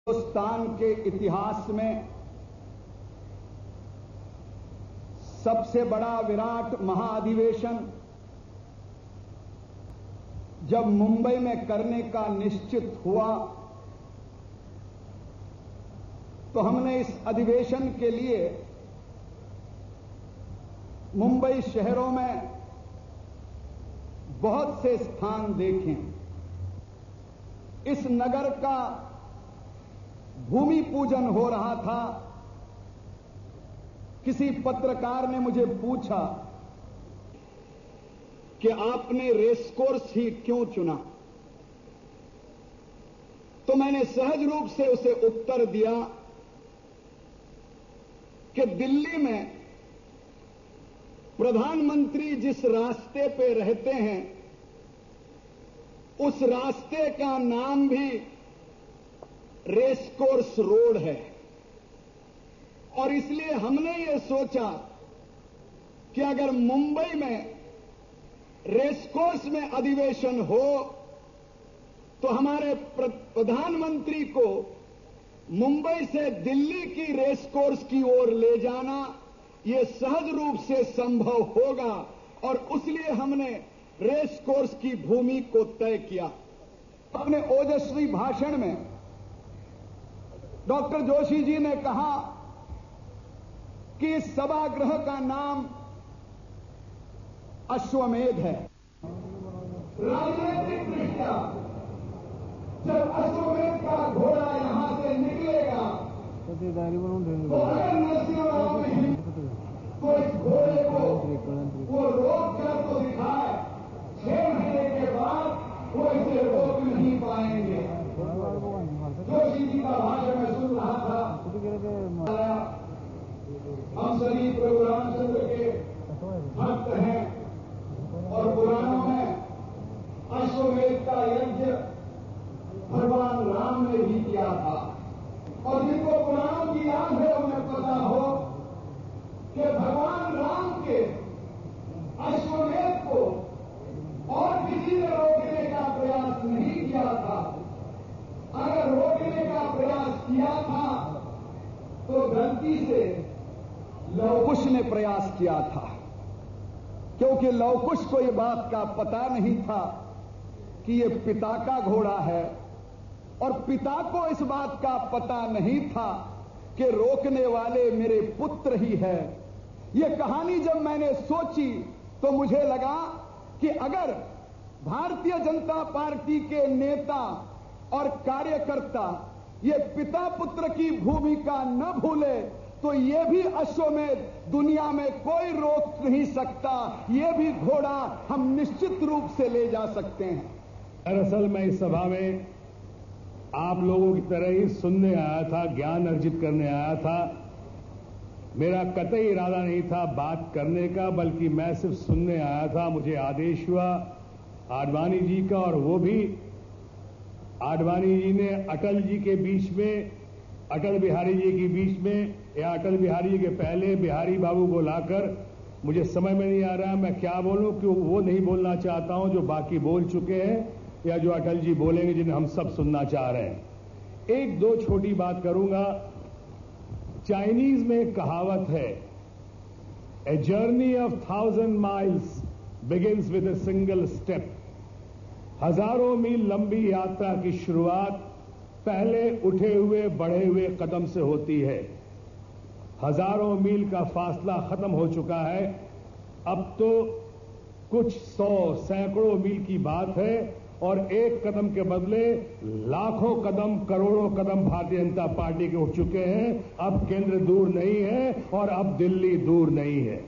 हिंदुस्तान के इतिहास में सबसे बड़ा विराट महाअधिवेशन जब मुंबई में करने का निश्चित हुआ तो हमने इस अधिवेशन के लिए मुंबई शहरों में बहुत से स्थान देखे। इस नगर का भूमि पूजन हो रहा था। किसी पत्रकार ने मुझे पूछा कि आपने रेसकोर्स ही क्यों चुना, तो मैंने सहज रूप से उसे उत्तर दिया कि दिल्ली में प्रधानमंत्री जिस रास्ते पे रहते हैं उस रास्ते का नाम भी रेसकोर्स रोड है, और इसलिए हमने ये सोचा कि अगर मुंबई में रेसकोर्स में अधिवेशन हो तो हमारे प्रधानमंत्री को मुंबई से दिल्ली की रेसकोर्स की ओर ले जाना ये सहज रूप से संभव होगा, और उसलिए हमने रेसकोर्स की भूमि को तय किया। अपने ओजस्वी भाषण में डॉक्टर जोशी जी ने कहा कि इस सभागृह का नाम अश्वमेध है। राजनीतिक दृष्टया जब अश्वमेध का घोड़ा यहां से निकलेगा तो अगर नरसिंहराव में तो इस घोड़े को वो रोक कर तो दिखाए, 6 महीने के बाद वो इसे रोक नहीं पाएंगे। जोशी जी का भाषण में सुन रहा था। हम सभी प्रभु रामचंद्र के भक्त हैं और पुराणों में अश्वमेध का यज्ञ भगवान राम ने भी किया था, और जिनको पुराणों की याद है उन्हें पता हो कि भगवान राम के अश्वमेध को और किसी ने रोकने का प्रयास नहीं किया था। अगर रोकने का प्रयास किया था तो गलती से लवकुश ने प्रयास किया था, क्योंकि लवकुश को यह बात का पता नहीं था कि यह पिता का घोड़ा है, और पिता को इस बात का पता नहीं था कि रोकने वाले मेरे पुत्र ही है। यह कहानी जब मैंने सोची तो मुझे लगा कि अगर भारतीय जनता पार्टी के नेता और कार्यकर्ता ये पिता पुत्र की भूमिका न भूले तो ये भी अश्वमेध दुनिया में कोई रोक नहीं सकता। ये भी घोड़ा हम निश्चित रूप से ले जा सकते हैं। दरअसल मैं इस सभा में आप लोगों की तरह ही सुनने आया था, ज्ञान अर्जित करने आया था। मेरा कतई इरादा नहीं था बात करने का, बल्कि मैं सिर्फ सुनने आया था। मुझे आदेश हुआ आडवाणी जी का, और वो भी आडवाणी जी ने अटल जी के बीच में, अटल बिहारी जी के बीच में या अटल बिहारी जी के पहले बिहारी बाबू को लाकर, मुझे समझ में नहीं आ रहा मैं क्या बोलूं, कि वो नहीं बोलना चाहता हूं जो बाकी बोल चुके हैं या जो अटल जी बोलेंगे जिन्हें हम सब सुनना चाह रहे हैं। एक दो छोटी बात करूंगा। चाइनीज में एक कहावत है, a journey of 1000 miles begins with a single step. हजारों मील लंबी यात्रा की शुरुआत पहले उठे हुए बढ़े हुए कदम से होती है। हजारों मील का फासला खत्म हो चुका है, अब तो कुछ 100 सैकड़ों मील की बात है, और एक कदम के बदले लाखों कदम, करोड़ों कदम भारतीय जनता पार्टी के उठ चुके हैं। अब केंद्र दूर नहीं है और अब दिल्ली दूर नहीं है।